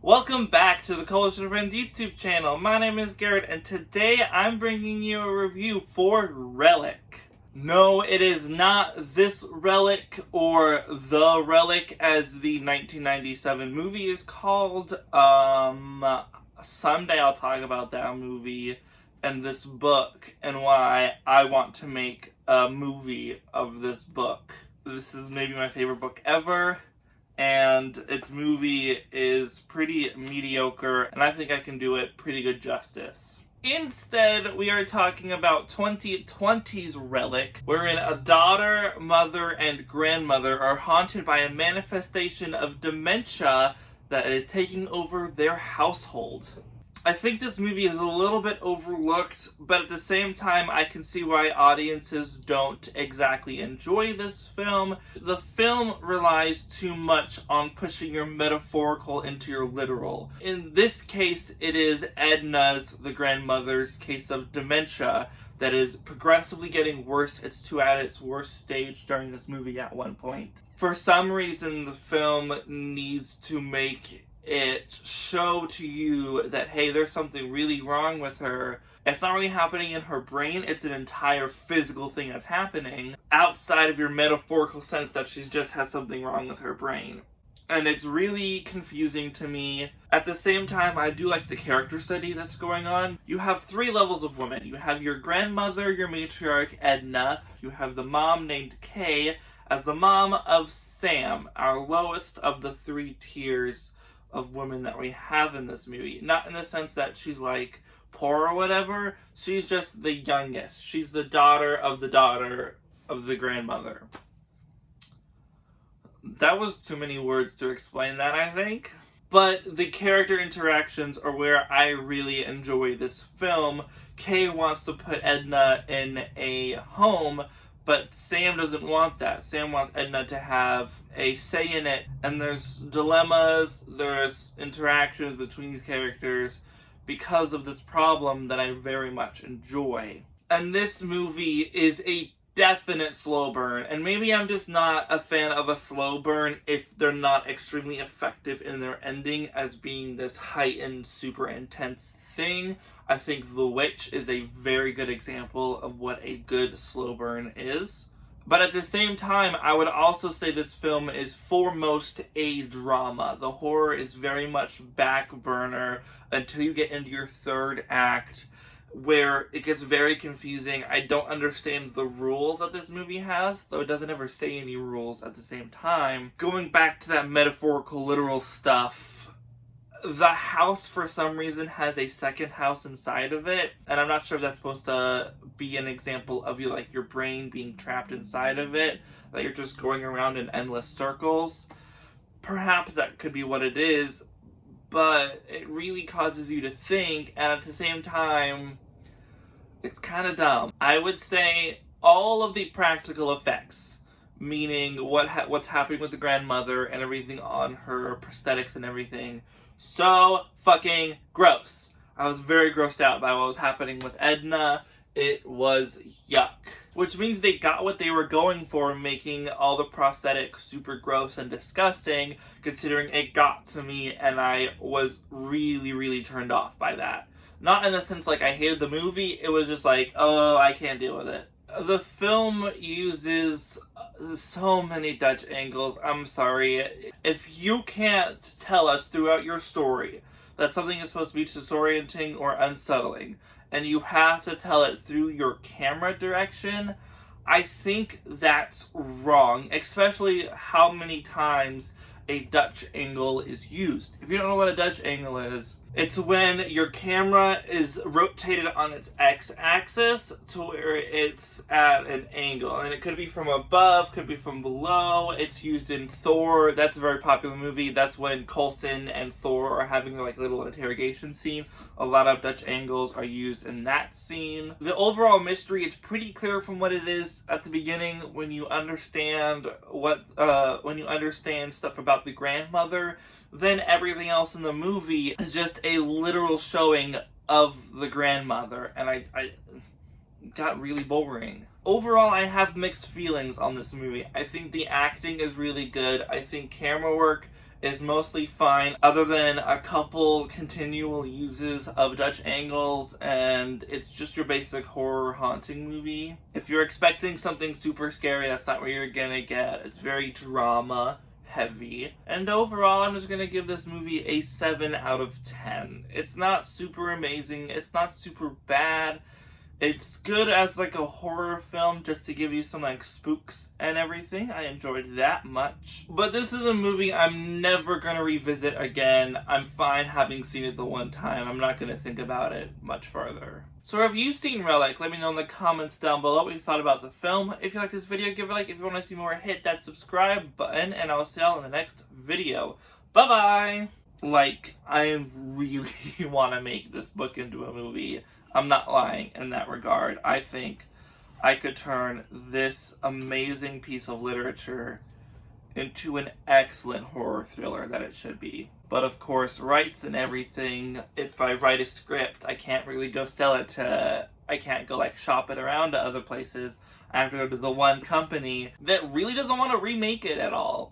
Welcome back to the Coalition of Friends YouTube channel. My name is Garrett, and today I'm bringing you a review for Relic. No, it is not this Relic or The Relic as the 1997 movie is called. Someday I'll talk about that movie and this book and why I want to make a movie of this book. This is maybe my favorite book ever. And its movie is pretty mediocre, and I think I can do it pretty good justice. Instead, we are talking about 2020's Relic, wherein a daughter, mother, and grandmother are haunted by a manifestation of dementia that is taking over their household. I think this movie is a little bit overlooked, but at the same time, I can see why audiences don't exactly enjoy this film. The film relies too much on pushing your metaphorical into your literal. In this case, it is Edna's, the grandmother's, case of dementia that is progressively getting worse. It's at its worst stage during this movie at one point. For some reason, the film needs to make it show to you that, hey, there's something really wrong with her. It's not really happening in her brain, it's an entire physical thing that's happening outside of your metaphorical sense that she just has something wrong with her brain. And it's really confusing to me. At the same time, I do like the character study that's going on. You have three levels of women. You have your grandmother, your matriarch, Edna. You have the mom named Kay as the mom of Sam, our lowest of the three tiers of women that we have in this movie. Not in the sense that she's like poor or whatever, she's just the youngest. She's the daughter of the grandmother. That was too many words to explain that, I think. But the character interactions are where I really enjoy this film. Kay wants to put Edna in a home, but Sam doesn't want that. Sam wants Edna to have a say in it. And there's dilemmas, there's interactions between these characters because of this problem that I very much enjoy. And this movie is a definite slow burn. And maybe I'm just not a fan of a slow burn if they're not extremely effective in their ending as being this heightened, super intense thing. I think The Witch is a very good example of what a good slow burn is. But at the same time, I would also say this film is foremost a drama. The horror is very much back burner until you get into your third act, where it gets very confusing. I don't understand the rules that this movie has, though it doesn't ever say any rules at the same time. Going back to that metaphorical, literal stuff, the house, for some reason, has a second house inside of it, and I'm not sure if that's supposed to be an example of your brain being trapped inside of it, that you're just going around in endless circles. Perhaps that could be what it is, but it really causes you to think, and at the same time, it's kind of dumb. I would say all of the practical effects, meaning what's happening with the grandmother and everything on her prosthetics and everything, so fucking gross. I was very grossed out by what was happening with Edna. It was yuck. Which means they got what they were going for, making all the prosthetics super gross and disgusting, considering it got to me and I was really, really turned off by that. Not in the sense like I hated the movie, it was just like, oh, I can't deal with it. The film uses so many Dutch angles. I'm sorry. If you can't tell us throughout your story that something is supposed to be disorienting or unsettling, and you have to tell it through your camera direction, I think that's wrong, especially how many times a Dutch angle is used. If you don't know what a Dutch angle is, it's when your camera is rotated on its x-axis to where it's at an angle. And it could be from above, could be from below. It's used in Thor. That's a very popular movie. That's when Coulson and Thor are having like a little interrogation scene. A lot of Dutch angles are used in that scene. The overall mystery is pretty clear from what it is at the beginning when you understand stuff about the grandmother. Then everything else in the movie is just a literal showing of the grandmother, and I got really boring. Overall, I have mixed feelings on this movie. I think the acting is really good. I think camera work is mostly fine, other than a couple continual uses of Dutch angles, and it's just your basic horror haunting movie. If you're expecting something super scary, that's not what you're gonna get. It's very drama heavy. And overall, I'm just gonna give this movie a 7 out of 10. It's not super amazing, it's not super bad. It's good as like a horror film just to give you some like spooks and everything. I enjoyed that much. But this is a movie I'm never gonna revisit again. I'm fine having seen it the one time. I'm not gonna think about it much further. So have you seen Relic? Let me know in the comments down below what you thought about the film. If you like this video, give it a like. If you want to see more, hit that subscribe button, and I'll see y'all in the next video. Bye-bye! Like, I really want to make this book into a movie. I'm not lying in that regard. I think I could turn this amazing piece of literature into an excellent horror thriller that it should be. But of course, rights and everything, if I write a script, I can't really go sell it to, I can't go like shop it around to other places. I have to go to the one company that really doesn't want to remake it at all.